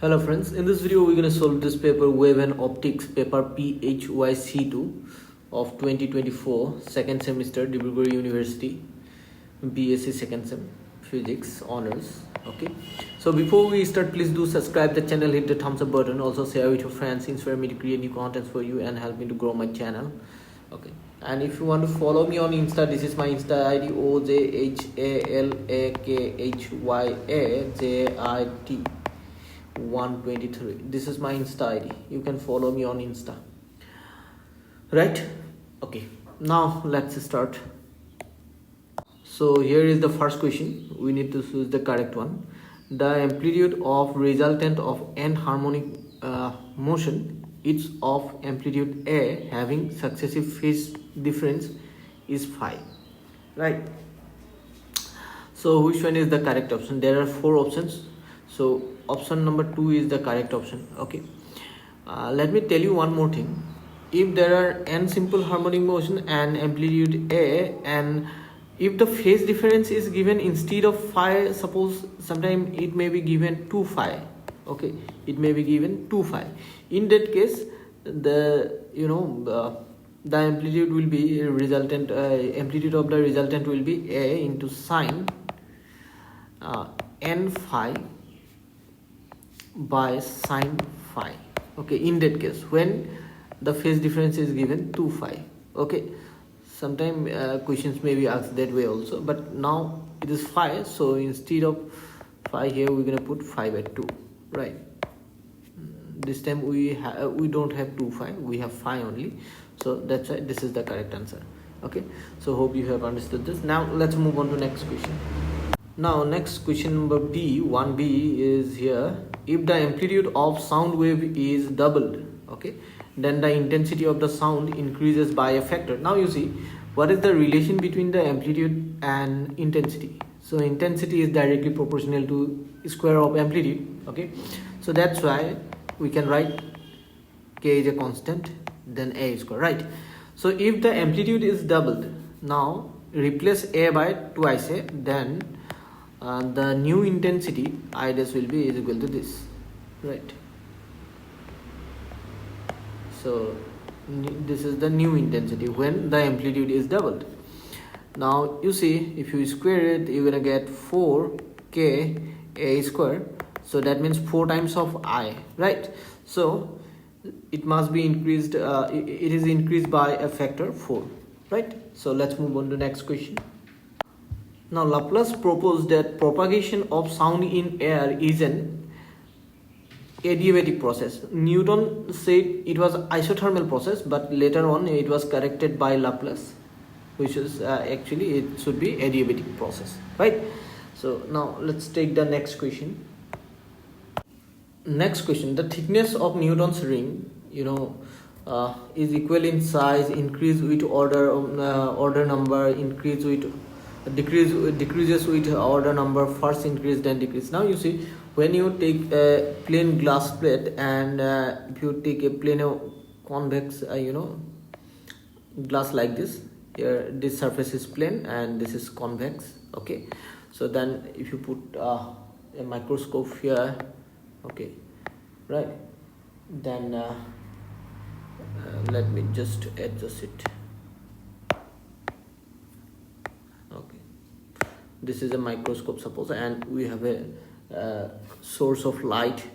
Hello friends, in this video we're going to solve this paper Wave and Optics paper PHYC2 of 2024 second semester Dibrugarh University BSc second sem Physics honors. Okay, so before we start, please do subscribe the channel, hit the thumbs up button, also share with your friends, inspire me to create new contents for you and help me to grow my channel. Okay, and if you want to follow me on Insta, this is my Insta ID OJHALAKHYAJIT 123. This is my Insta ID. You can follow me on Insta, right? Okay, now let's start. So here is the first question. We need to choose the correct one. The amplitude of resultant of n harmonic motion, each of amplitude A having successive phase difference is phi, right? So which one is the correct option? There are four options, so option number 2 is the correct option. Okay, let me tell you one more thing. If there are n simple harmonic motion and amplitude A, and if the phase difference is given instead of phi, suppose sometime it may be given 2 phi. Okay, it may be given 2 phi. In that case, the the amplitude will be resultant, amplitude of the resultant will be A into sine n phi by sine phi. Okay, in that case when the phase difference is given 2 phi. Okay, sometime questions may be asked that way also, but now it is phi, so instead of phi here we're gonna put phi by 2, right? This time we don't have 2 phi, we have phi only, so that's why this is the correct answer. Okay, so hope you have understood this. Now let's move on to next question. Now next question number B, 1B is here. If the amplitude of sound wave is doubled, okay, then the intensity of the sound increases by a factor. Now you see, what is the relation between the amplitude and intensity? So intensity is directly proportional to square of amplitude. Okay, so that's why we can write K is a constant, then A square, right? So if the amplitude is doubled, now replace A by twice A, then the new intensity I dash will be is equal to this, right? So this is the new intensity when the amplitude is doubled. Now you see, if you square it, you're gonna get 4k A square, so that means 4 times of I, right? So it must be increased, it is increased by a factor 4, right? So let's move on to next question. Now Laplace proposed that propagation of sound in air is an adiabatic process. Newton said it was isothermal process, but later on it was corrected by Laplace, which is actually it should be adiabatic process, right? So now let's take the next question. Next question: the thickness of Newton's ring, is equal in size, increase with order number, decreases with order number, first increase then decrease. Now you see, when you take a plain glass plate and if you take a plain convex glass like this, here this surface is plane and this is convex. Okay, so then if you put a microscope here, okay, right, then let me just adjust it. Okay, this is a microscope, suppose, and we have a source of light,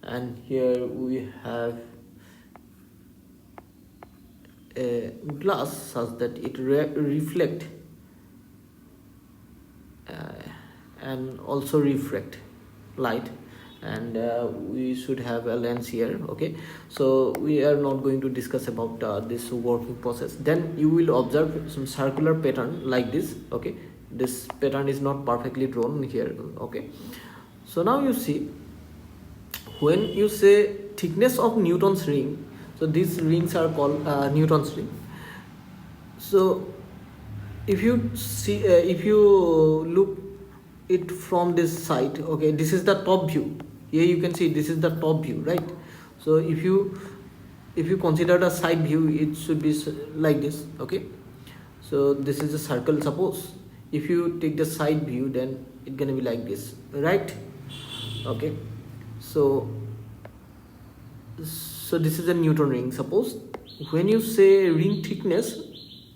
and here we have a glass such that it reflect and also refract light, and we should have a lens here. Okay, so we are not going to discuss about this working process. Then you will observe some circular pattern like this. Okay, this pattern is not perfectly drawn here. Okay, so now you see, when you say thickness of Newton's ring, so these rings are called Newton's ring. So if you see, if you look it from this side, okay, this is the top view. Here you can see this is the top view, right? So if you consider the side view, it should be like this. Okay, so this is a circle, suppose. If you take the side view, then it's gonna be like this, right? Okay, so so this is a Newton ring. Suppose when you say ring thickness,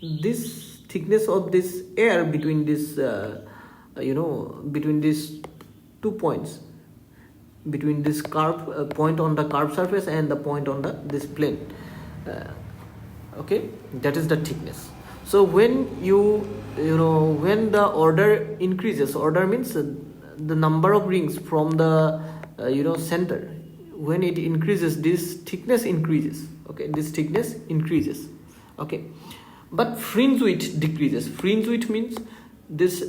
this thickness of this air between this between these 2 points, between this curve point on the curved surface and the point on this plane, okay, that is the thickness. So when when the order increases, order means the number of rings from the center, when it increases, this thickness increases, okay, this thickness increases, okay, but fringe width decreases. Fringe width means this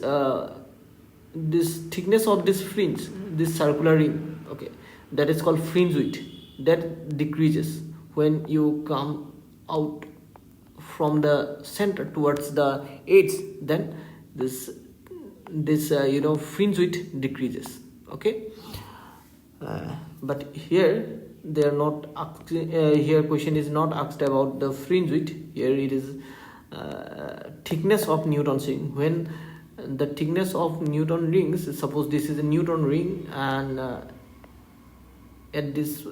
this thickness of this fringe, this circular ring, okay, that is called fringe width, that decreases when you come out from the center towards the edge, then this fringe width decreases, okay. But here they are not here question is not asked about the fringe width. Here it is thickness of Newton's ring. When the thickness of Newton rings, suppose this is a Newton ring, and at this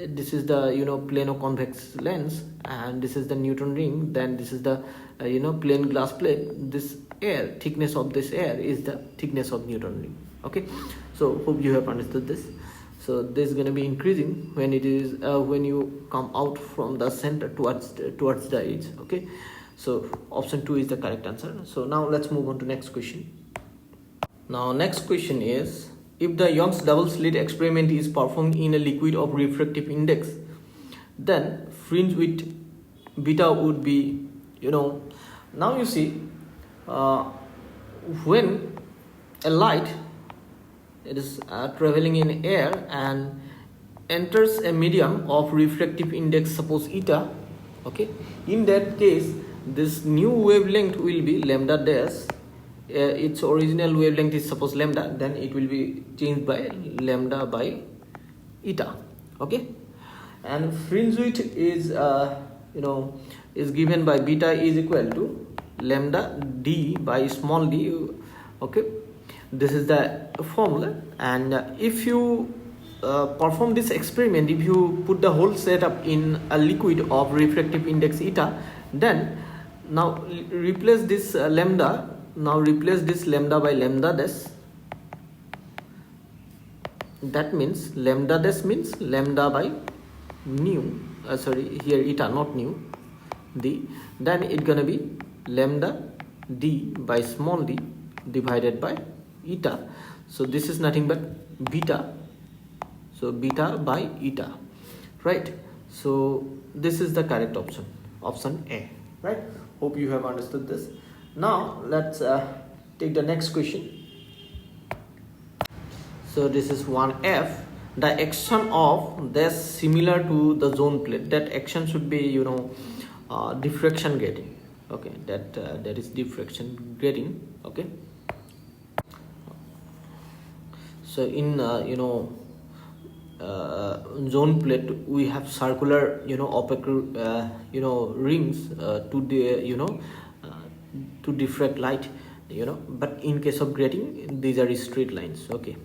this is the plane of convex lens, and this is the Newton ring, then this is the plain glass plate. This air, thickness of this air is the thickness of Newton ring, okay. So hope you have understood this. So this is going to be increasing when it is when you come out from the center towards the edge, okay. So option 2 is the correct answer. So now let's move on to next question. Now next question is, if the Young's double slit experiment is performed in a liquid of refractive index, then fringe width beta would be, now you see, when a light, it is traveling in air and enters a medium of refractive index, suppose eta, okay, in that case this new wavelength will be lambda dash. Its original wavelength is suppose lambda, then it will be changed by lambda by eta, okay. And fringe width is is given by beta is equal to lambda d by small d, okay. This is the formula. And if you perform this experiment, if you put the whole setup in a liquid of refractive index eta, then now replace this lambda, now replace this lambda by lambda dash. That means lambda dash means lambda by nu, here eta, not nu, d, then it's gonna be lambda d by small d divided by eta. So this is nothing but beta, so beta by eta, right? So this is the correct option, option A, right? Hope you have understood this. Now let's take the next question. So this is 1F. The action of this similar to the zone plate, that action should be diffraction grating, okay, that is diffraction grating, okay. So in zone plate we have circular opaque rings to diffract light, but in case of grating these are straight lines, okay.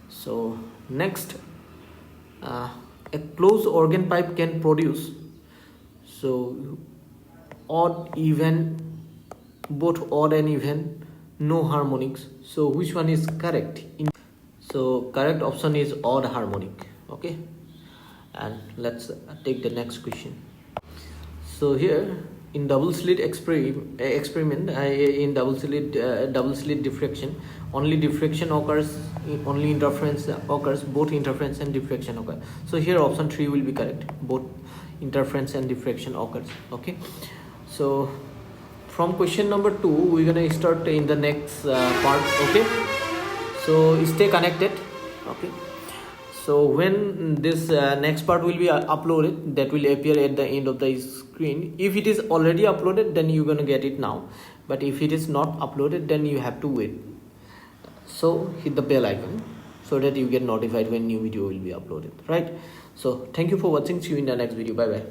So next, a closed organ pipe can produce so odd, even, both odd and even, no harmonics. So which one is correct? So correct option is odd harmonic, okay. And let's take the next question. So here in double slit experiment, in double slit diffraction, only diffraction occurs, only interference occurs, both interference and diffraction occur. So here option 3 will be correct, both interference and diffraction occurs, okay. So from question number 2 we're gonna start in the next part, okay. So stay connected, okay. So when this next part will be uploaded, that will appear at the end of the screen. If it is already uploaded, then you're gonna get it now, but if it is not uploaded, then you have to wait. So hit the bell icon so that you get notified when new video will be uploaded, right? So thank you for watching. See you in the next video. Bye bye.